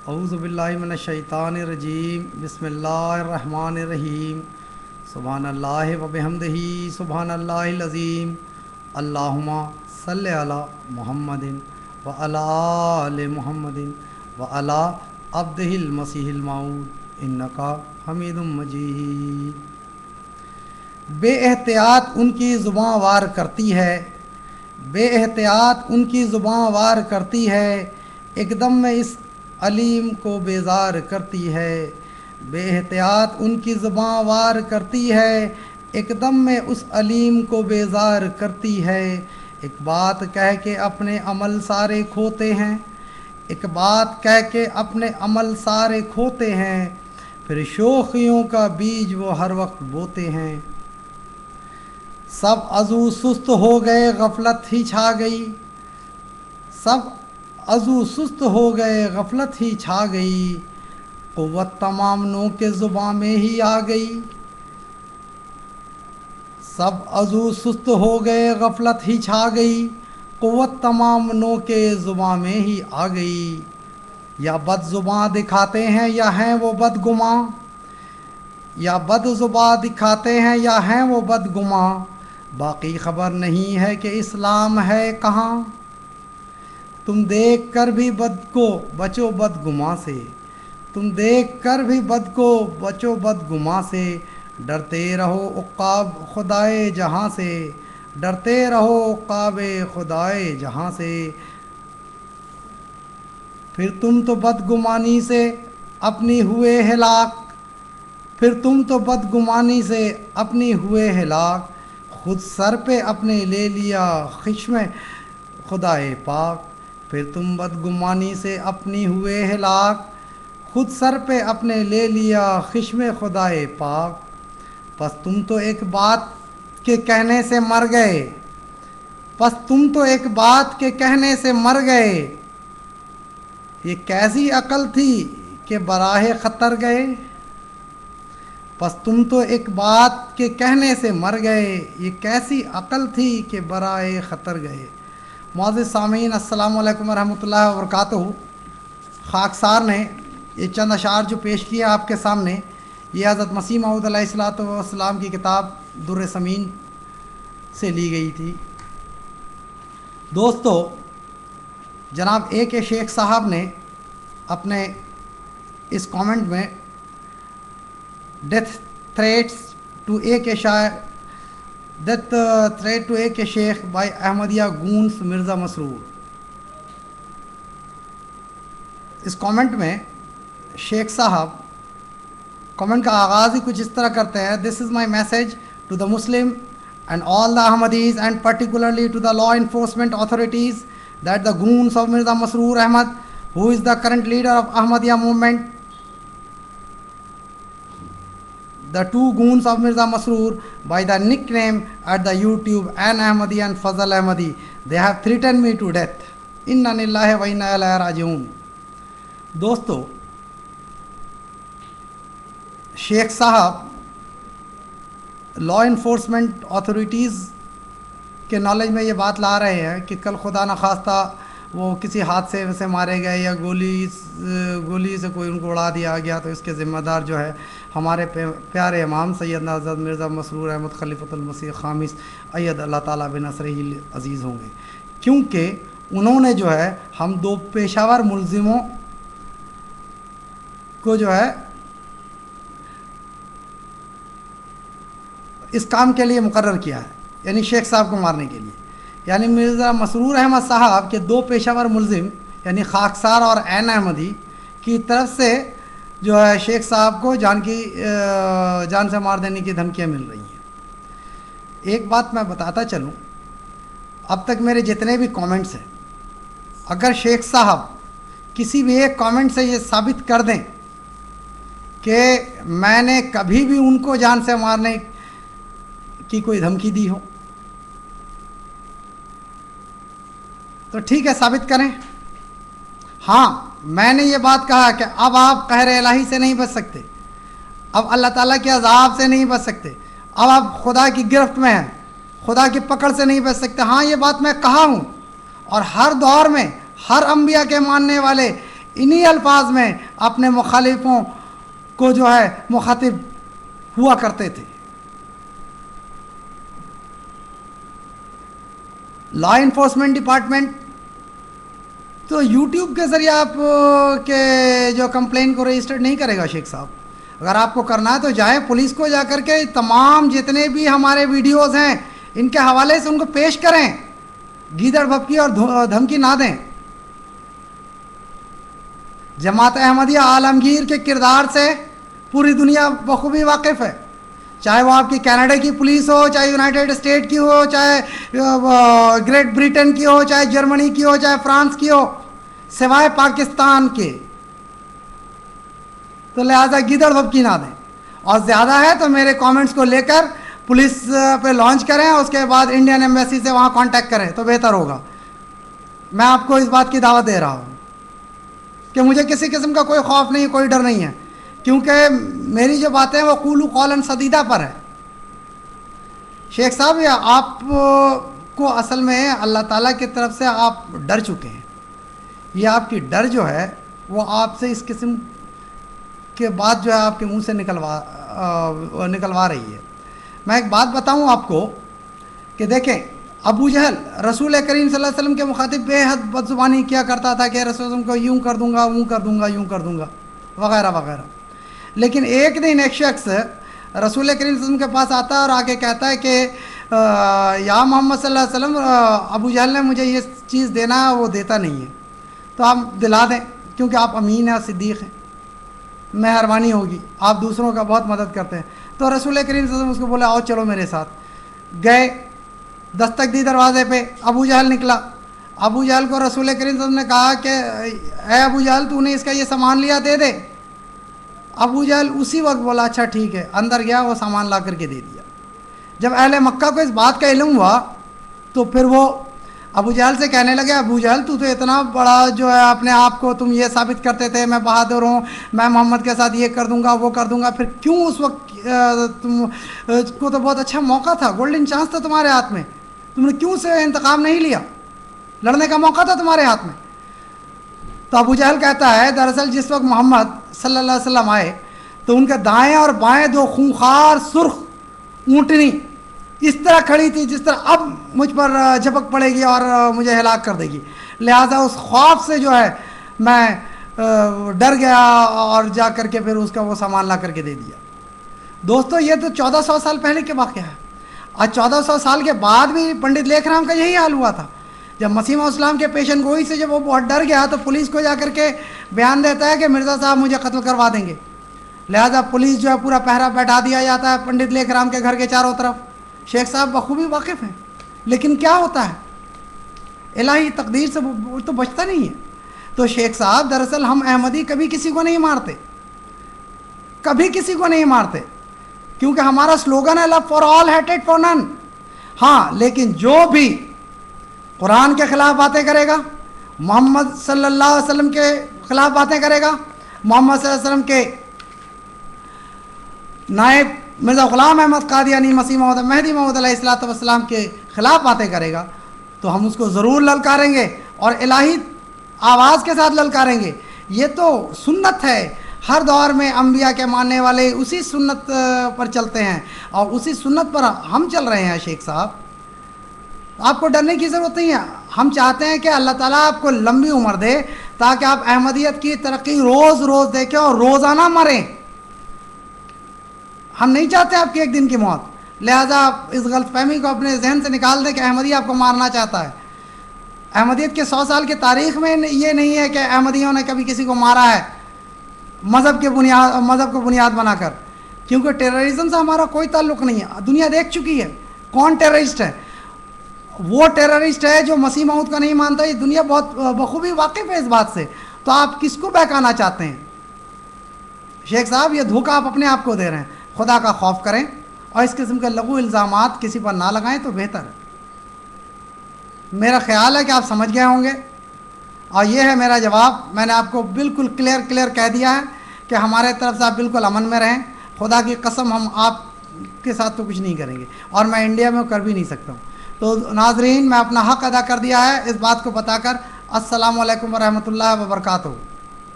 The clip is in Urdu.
اعوذ باللہ من الشیطان الرجیم بسم اللہ الرحمن الرحیم سبحان اللہ وبحمدہ سبحان اللہ العظیم اللہم صلی علی محمد وعلی آل محمد وعلی عبدہ المسیح الموعود انکا حمید مجید۔ بے احتیاط ان کی زباں وار کرتی ہے، بے احتیاط ان کی زباں وار کرتی ہے، ایک دم میں اس علیم کو بیزار کرتی ہے۔ بے احتیاط ان کی زباں وار کرتی ہے، ایک دم میں اس علیم کو بیزار کرتی ہے۔ ایک بات کہہ کے اپنے عمل سارے کھوتے ہیں، ایک بات کہہ کے اپنے عمل سارے کھوتے ہیں، پھر شوخیوں کا بیج وہ ہر وقت بوتے ہیں۔ سب عضو سست ہو گئے غفلت ہی چھا گئی، سب عضو سست ہو گئے غفلت ہی چھا گئی، قوت تمام نو کے زباں میں ہی آ گئی۔ سب عضو سست ہو گئے غفلت ہی چھا گئی، قوت تمام نو کے زباں میں ہی آ گئی۔ یا بد زباں دکھاتے ہیں یا ہیں وہ بدگماں، یا بد زباں دکھاتے ہیں یا ہیں وہ بدگماں، باقی خبر نہیں ہے کہ اسلام ہے کہاں۔ تم دیکھ کر بھی بد کو بچو بدگماں سے، تم دیکھ کر بھی بد کو بچو بدگماں سے، ڈرتے رہو عقاب خدائے جہاں سے، ڈرتے رہو عقاب خدائے جہاں سے۔ پھر تم تو بدگمانی سے اپنی ہوئے ہلاک، پھر تم تو بدگمانی سے اپنی ہوئے ہلاک، خود سر پہ اپنے لے لیا خشم خدائے پاک۔ پھر تم بدگمانی سے اپنی ہوئے ہلاک، خود سر پہ اپنے لے لیا خشم خدائے پاک۔ پس تم تو ایک بات کے کہنے سے مر گئے، پس تم تو ایک بات کے کہنے سے مر گئے، یہ کیسی عقل تھی کہ براہ خطر گئے۔ پس تم تو ایک بات کے کہنے سے مر گئے، یہ کیسی عقل تھی کہ براہ خطر گئے۔ معزز سامعین، السلام علیکم ورحمۃ اللہ وبرکاتہ۔ خاکسار نے یہ چند اشعار جو پیش کیا آپ کے سامنے، یہ حضرت مسیح موعود علیہ الصلوۃ والسلام کی کتاب در ثمین سے لی گئی تھی۔ دوستو، جناب اے کے شیخ صاحب نے اپنے اس کامنٹ میں ڈیتھ تھریٹس ٹو اے کے شاعر ڈیتھ تھریٹ ٹو اے کے شیخ by Ahmadiyya گونس Mirza Masroor, us comment میں شیخ صاحب کامنٹ کا آغاز ہی کچھ اس طرح کرتے ہیں: this is my message to the Muslim and all the Ahmadis and particularly to the law enforcement authorities that the goons of Mirza Masroor Ahmad who is the current leader of Ahmadiyya movement, the two goons of Mirza Masroor by the nickname at the YouTube An Ahmadi and Fazal Ahmadi, they have threatened me to death. Inna lillahi wa inna ilaihi raji'un۔ دوستو، شیخ صاحب لا انفورسمنٹ اتھارٹیز کے نالج میں یہ بات لا رہے ہیں کہ کل خدا نخواستہ وہ کسی حادثے سے مارے گئے یا گولی سے کوئی ان کو اڑا دیا گیا تو اس کے ذمہ دار جو ہے ہمارے پیارے امام سیدنا حضرت مرزا مسرور احمد خلیفۃ المسیح خامس اید اللہ تعالیٰ بنصرہ العزیز ہوں گے، کیونکہ انہوں نے جو ہے ہم دو پیشہ ور ملزموں کو جو ہے اس کام کے لیے مقرر کیا ہے، یعنی شیخ صاحب کو مارنے کے لیے۔ یعنی مرزا مسرور احمد صاحب کے دو پیشہ ور ملزم یعنی خاکسار اور عین احمدی کی طرف سے جو ہے شیخ صاحب کو جان سے مار دینے کی دھمکیاں مل رہی ہیں۔ ایک بات میں بتاتا چلوں، اب تک میرے جتنے بھی کامنٹس ہیں، اگر شیخ صاحب کسی بھی ایک کامنٹ سے یہ ثابت کر دیں کہ میں نے کبھی بھی ان کو جان سے مارنے کی کوئی دھمکی دی ہو تو ٹھیک ہے، ثابت کریں۔ ہاں، میں نے یہ بات کہا کہ اب آپ قہر الہی سے نہیں بچ سکتے، اب اللہ تعالیٰ کے عذاب سے نہیں بچ سکتے، اب آپ خدا کی گرفت میں ہیں، خدا کی پکڑ سے نہیں بچ سکتے۔ ہاں، یہ بات میں کہا ہوں، اور ہر دور میں ہر انبیاء کے ماننے والے انہی الفاظ میں اپنے مخالفوں کو جو ہے مخاطب ہوا کرتے تھے۔ لا انفورسمنٹ ڈپارٹمنٹ تو یوٹیوب کے ذریعے آپ کے جو کمپلین کو رجسٹر نہیں کرے گا شیخ صاحب۔ اگر آپ کو کرنا ہے تو جائیں پولیس کو جا کر کے تمام جتنے بھی ہمارے ویڈیوز ہیں ان کے حوالے سے ان کو پیش کریں، گیدڑ بھبکی اور دھمکی نہ دیں۔ جماعت احمدیہ عالمگیر کے کردار سے پوری دنیا بخوبی واقف ہے، چاہے وہ آپ کی کینیڈا کی پولیس ہو، چاہے یونائٹڈ اسٹیٹ کی ہو، چاہے گریٹ بریٹن کی ہو، چاہے جرمنی کی ہو، چاہے فرانس کی ہو، سوائے پاکستان کے۔ تو لہٰذا گیدڑ بھبکی نہ دیں، اور زیادہ ہے تو میرے کامنٹس کو لے کر پولیس پہ لانچ کریں، اس کے بعد انڈین ایمبیسی سے وہاں کانٹیکٹ کریں تو بہتر ہوگا۔ میں آپ کو اس بات کی دعوت دے رہا ہوں کہ مجھے کسی قسم کا کوئی خوف نہیں، کوئی ڈر نہیں ہے، کیونکہ میری جو باتیں ہیں وہ قولوا قولا سدیدہ پر ہے۔ شیخ صاحب یہ آپ کو اصل میں اللہ تعالیٰ کی طرف سے آپ ڈر چکے ہیں، یہ آپ کی ڈر جو ہے وہ آپ سے اس قسم کے بات جو ہے آپ کے منہ سے نکلوا رہی ہے۔ میں ایک بات بتاؤں آپ کو کہ دیکھیں، ابو جہل رسول کریم صلی اللہ علیہ وسلم کے مخاطب بے حد بد زبانی کیا کرتا تھا کہ رسول وسلم کو یوں کر دوں گا، یوں کر دوں گا، یوں کر دوں گا وغیرہ وغیرہ۔ لیکن ایک دن ایک شخص رسول کریم صلی اللہ علیہ وسلم کے پاس آتا ہے اور آگے کہتا ہے کہ یا محمد صلی اللہ علیہ وسلم، ابو جہل نے مجھے یہ چیز دینا ہے، وہ دیتا نہیں ہے، تو آپ دلا دیں کیونکہ آپ امین ہیں، صدیق ہیں، مہربانی ہوگی، آپ دوسروں کا بہت مدد کرتے ہیں۔ تو رسول کریم صلی اللہ علیہ وسلم اس کو بولے آؤ چلو میرے ساتھ۔ گئے، دستک دی دروازے پہ، ابو جہل نکلا۔ ابو جہل کو رسول کریم صلی اللہ علیہ وسلم نے کہا کہ اے ابو جہل تو نے اس کا یہ سامان لیا، دے دے۔ ابو جہل اسی وقت بولا اچھا ٹھیک ہے، اندر گیا، وہ سامان لا کر کے دے دیا۔ جب اہل مکہ کو اس بات کا علم ہوا تو پھر وہ ابو جہل سے کہنے لگے ابو جہل تو اتنا بڑا جو ہے اپنے آپ کو تم یہ ثابت کرتے تھے میں بہادر ہوں، میں محمد کے ساتھ یہ کر دوں گا وہ کر دوں گا، پھر کیوں اس وقت تم کو تو بہت اچھا موقع تھا، گولڈن چانس تھا تمہارے ہاتھ میں، تم نے کیوں سے انتقام نہیں لیا؟ لڑنے کا موقع تھا تمہارے ہاتھ میں۔ تو ابو جہل کہتا ہے دراصل جس وقت محمد صلی اللہ علیہ وسلم آئے تو ان کے دائیں اور بائیں دو خونخوار سرخ اونٹنی اس طرح کھڑی تھی جس طرح اب مجھ پر جھپک پڑے گی اور مجھے ہلاک کر دے گی، لہٰذا اس خوف سے جو ہے میں ڈر گیا اور جا کر کے پھر اس کا وہ سامان لا کر کے دے دیا۔ دوستو یہ تو 1400 سال پہلے کے واقعہ ہے۔ آج 1400 سال کے بعد بھی پنڈت لیکھ رام کا یہی حال ہوا تھا۔ جب مسیح موعود اسلام کے پیشن گوئی سے جب وہ بہت ڈر گیا تو پولیس کو جا کر کے بیان دیتا ہے کہ مرزا صاحب مجھے قتل کروا دیں گے، لہٰذا پولیس جو ہے پورا پہرا بیٹھا دیا جاتا ہے پنڈت لیکھ رام کے گھر کے چاروں طرف۔ شیخ صاحب بخوبی واقف ہیں، لیکن کیا ہوتا ہے الہی تقدیر سے وہ تو بچتا نہیں ہے۔ تو شیخ صاحب دراصل ہم احمدی کبھی کسی کو نہیں مارتے، کبھی کسی کو نہیں مارتے، کیونکہ ہمارا سلوگن ہے لو فار آل ہیٹڈ فار نن۔ ہاں لیکن جو بھی قرآن کے خلاف باتیں کرے گا، محمد صلی اللہ علیہ وسلم کے خلاف باتیں کرے گا، محمد صلی اللہ علیہ وسلم کے نائب مرزا غلام احمد قادیانی مسیح موعود مہدی موعود علیہ الصلوۃ والسلام کے خلاف باتیں کرے گا تو ہم اس کو ضرور للکاریں گے اور الہی آواز کے ساتھ للکاریں گے۔ یہ تو سنت ہے، ہر دور میں انبیاء کے ماننے والے اسی سنت پر چلتے ہیں اور اسی سنت پر ہم چل رہے ہیں۔ شیخ صاحب آپ کو ڈرنے کی ضرورت نہیں ہے، ہم چاہتے ہیں کہ اللہ تعالیٰ آپ کو لمبی عمر دے تاکہ آپ احمدیت کی ترقی روز روز دیکھیں اور روزانہ مریں۔ ہم نہیں چاہتے آپ کی ایک دن کی موت، لہٰذا آپ اس غلط فہمی کو اپنے ذہن سے نکال دیں کہ احمدیہ آپ کو مارنا چاہتا ہے۔ احمدیت کے 100 سال کی تاریخ میں یہ نہیں ہے کہ احمدیوں نے کبھی کسی کو مارا ہے مذہب کو بنیاد بنا کر، کیونکہ ٹیررزم سے ہمارا کوئی تعلق نہیں ہے۔ دنیا دیکھ چکی ہے کون ٹیررسٹ ہے، وہ ٹیررسٹ ہے جو مسیح موعود کا نہیں مانتا۔ یہ دنیا بہت بخوبی واقف ہے اس بات سے، تو آپ کس کو بہکانا چاہتے ہیں؟ شیخ صاحب یہ دھوکہ آپ اپنے آپ کو دے رہے ہیں۔ خدا کا خوف کریں اور اس قسم کے لغو الزامات کسی پر نہ لگائیں تو بہتر ہے۔ میرا خیال ہے کہ آپ سمجھ گئے ہوں گے اور یہ ہے میرا جواب۔ میں نے آپ کو بالکل کلیئر کہہ دیا ہے کہ ہمارے طرف سے آپ بالکل امن میں رہیں۔ خدا کی قسم ہم آپ کے ساتھ تو کچھ نہیں کریں گے اور میں انڈیا میں کر بھی نہیں سکتا ہوں۔ تو ناظرین میں اپنا حق ادا کر دیا ہے اس بات کو بتا کر۔ السلام علیکم ورحمۃ اللہ وبرکاتہ۔